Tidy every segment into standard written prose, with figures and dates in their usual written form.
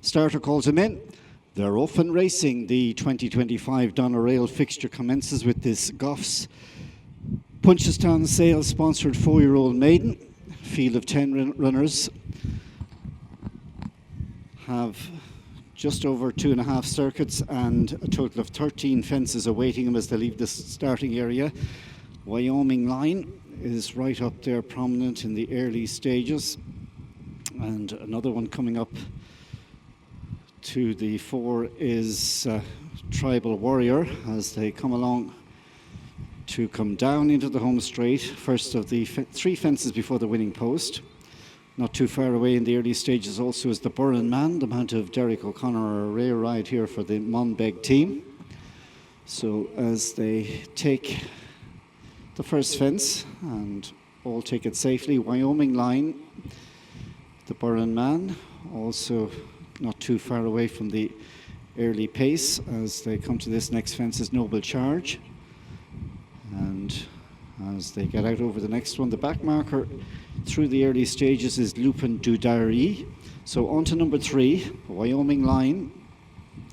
Starter calls him in. They're off and racing. The 2025 Doneraile fixture commences with this Goffs Punchestown sales sponsored 4-year-old maiden. Field of 10 runners have just over 2.5 circuits and a total of 13 fences awaiting them as they leave the starting area. Wyoming Line is right up there, prominent in the early stages, and another one coming up to the fore is Tribal Warrior as they come along to come down into the home straight, first of the 3 fences before the winning post. Not too far away in the early stages also is the Burren Man, the mount of Derek O'Connor, a rare ride here for the Monbeg team. So as they take the first fence and all take it safely, Wyoming Line, the Burren Man, also not too far away from the early pace as they come to this next fence is Noble Charge. And as they get out over the next one, the back marker through the early stages is Lupin du Dari. So on to number 3, Wyoming Line.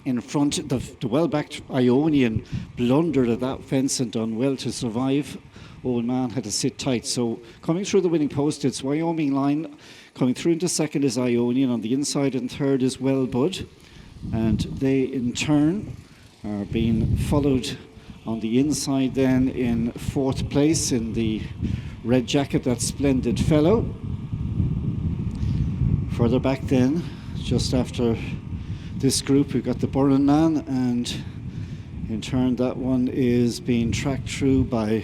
In front, the well-backed Ionian blundered at that fence and done well to survive. Old Man had to sit tight. So coming through the winning post, it's Wyoming Line. Coming through into second is Ionian. On the inside and third is Wellbud. And they, in turn, are being followed on the inside then in 4th place in the red jacket, that Splendid Fellow. Further back then, just after this group, we've got the Burren Man, and in turn that one is being tracked through by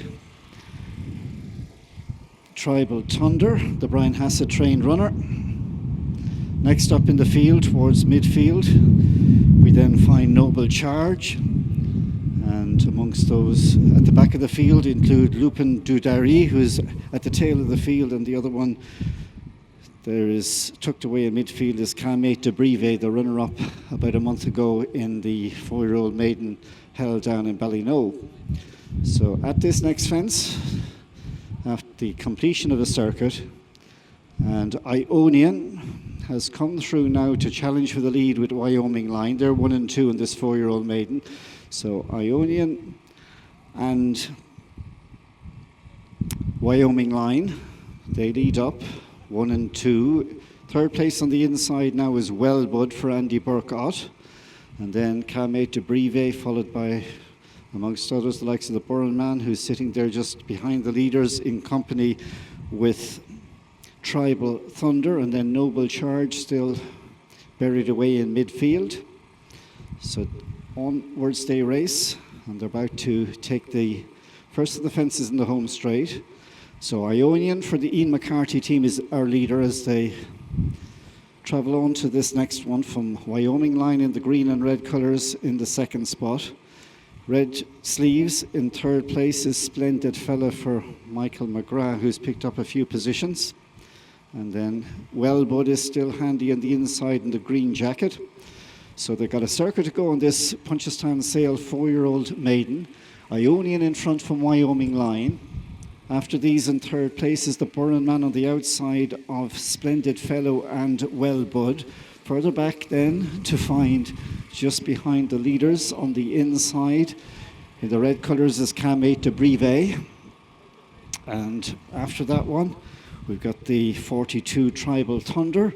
Tribal Thunder, the Brian Hassett trained runner. Next up in the field towards midfield, we then find Noble Charge, and amongst those at the back of the field include Lupin du Dari, who's at the tail of the field, and the other one there is tucked away in midfield is Calmate de Brive, the runner-up about a month ago in the 4-year-old maiden held down in Ballino. So at this next fence, after the completion of the circuit, and Ionian has come through now to challenge for the lead with Wyoming Line. They're 1 and 2 in this 4-year-old maiden. So Ionian and Wyoming Line, they lead up 1 and 2. Third place on the inside now is Wellbud for Andy Burkott, and then Calmate de Brive, followed by, amongst others, the likes of the Burren Man, who's sitting there just behind the leaders in company with Tribal Thunder, and then Noble Charge still buried away in midfield. So onwards they race, and they're about to take the first of the fences in the home straight. So Ionian for the Ian McCarthy team is our leader as they travel on to this next one from Wyoming Line in the green and red colours in the second spot. Red sleeves in third place is Splendid Fella for Michael McGrath, who's picked up a few positions. And then Wellbud is still handy on the inside in the green jacket. So they've got a circuit to go on this Punchestown sale 4-year-old maiden. Ionian in front from Wyoming Line. After these in third place is the Burren Man on the outside of Splendid Fellow and Wellbud. Further back then to find just behind the leaders on the inside in the red colours is Calmate de Brive. And after that one, we've got the 42 Tribal Thunder.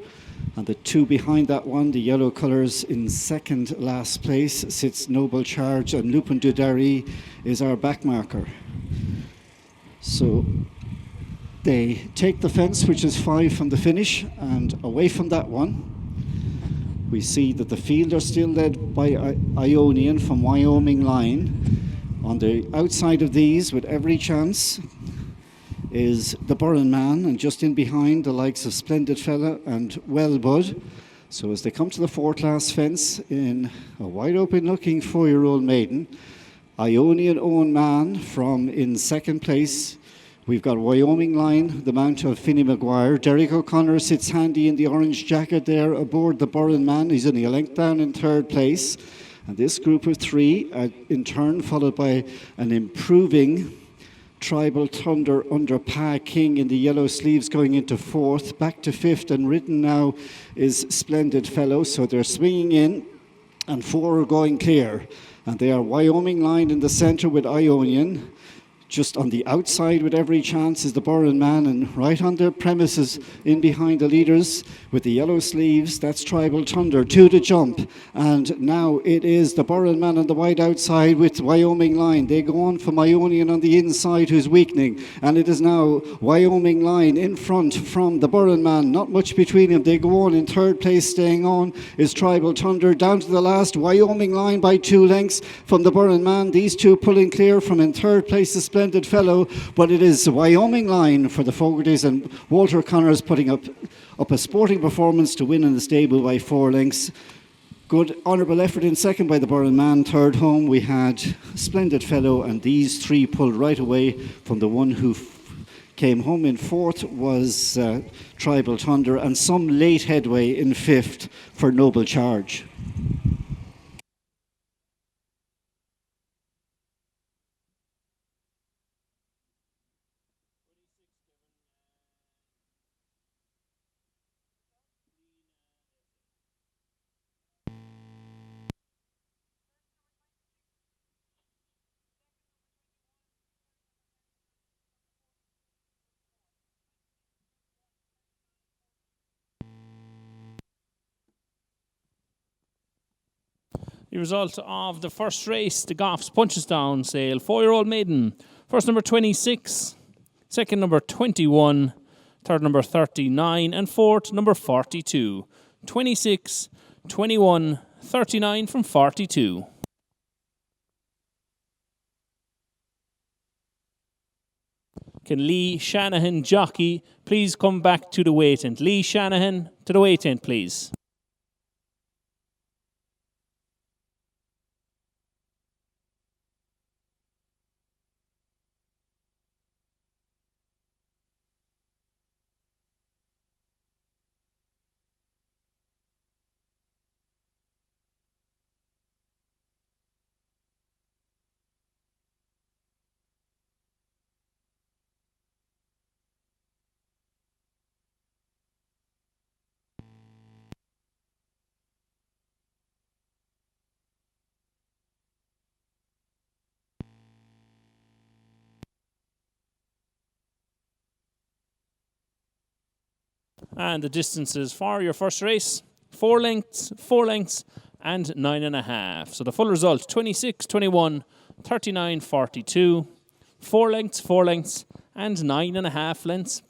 And the 2 behind that one, the yellow colours in second last place, sits Noble Charge, and Lupin du Dari is our back marker. So they take the fence, which is 5 from the finish, and away from that one, we see that the field are still led by Ionian from Wyoming Line. On the outside of these, with every chance, is the Burren Man, and just in behind the likes of Splendid Fella and Wellbud. So as they come to the 4th last fence in a wide open looking 4-year-old maiden, Ionian Own Man from in second place. We've got Wyoming Line, the mount of Finney Maguire. Derek O'Connor sits handy in the orange jacket there aboard the Burren Man. He's only a length down in third place. And this group of 3, in turn, followed by an improving Tribal Thunder under Pa King in the yellow sleeves going into 4th. Back to 5th, and ridden now is Splendid Fellow. So they're swinging in, and 4 are going clear. And they are Wyoming Line in the centre with Ionian. Just on the outside with every chance is the Burren Man, and right on their premises in behind the leaders with the yellow sleeves, that's Tribal Thunder, 2 to jump. And now it is the Burren Man on the wide outside with Wyoming Line. They go on from Ionian on the inside, who's weakening, and it is now Wyoming Line in front from the Burren Man. Not much between them. They go on in 3rd place. Staying on is Tribal Thunder. Down to the last, Wyoming Line by 2 lengths from the Burren Man. These two pulling clear from in 3rd place, the Splendid Fellow, but it is Wyoming Line for the Fogartys, and Walter Connors putting up a sporting performance to win in the stable by 4 lengths. Good honourable effort in second by the Burren Man. Third home we had Splendid Fellow, and these 3 pulled right away from the one who came home in 4th was Tribal Thunder, and some late headway in 5th for Noble Charge. The result of the first race, the Goffs Punchestown sale, 4-year-old maiden. First number 26, second number 21, third number 39, and fourth number 42. 26, 21, 39 from 42. Can Lee Shanahan, jockey, please come back to the weight tent? Lee Shanahan, to the weight tent, please. And the distances for your first race, 4 lengths, 4 lengths, and 9.5. So the full result, 26, 21, 39, 42, 4 lengths, 4 lengths, and 9.5 lengths.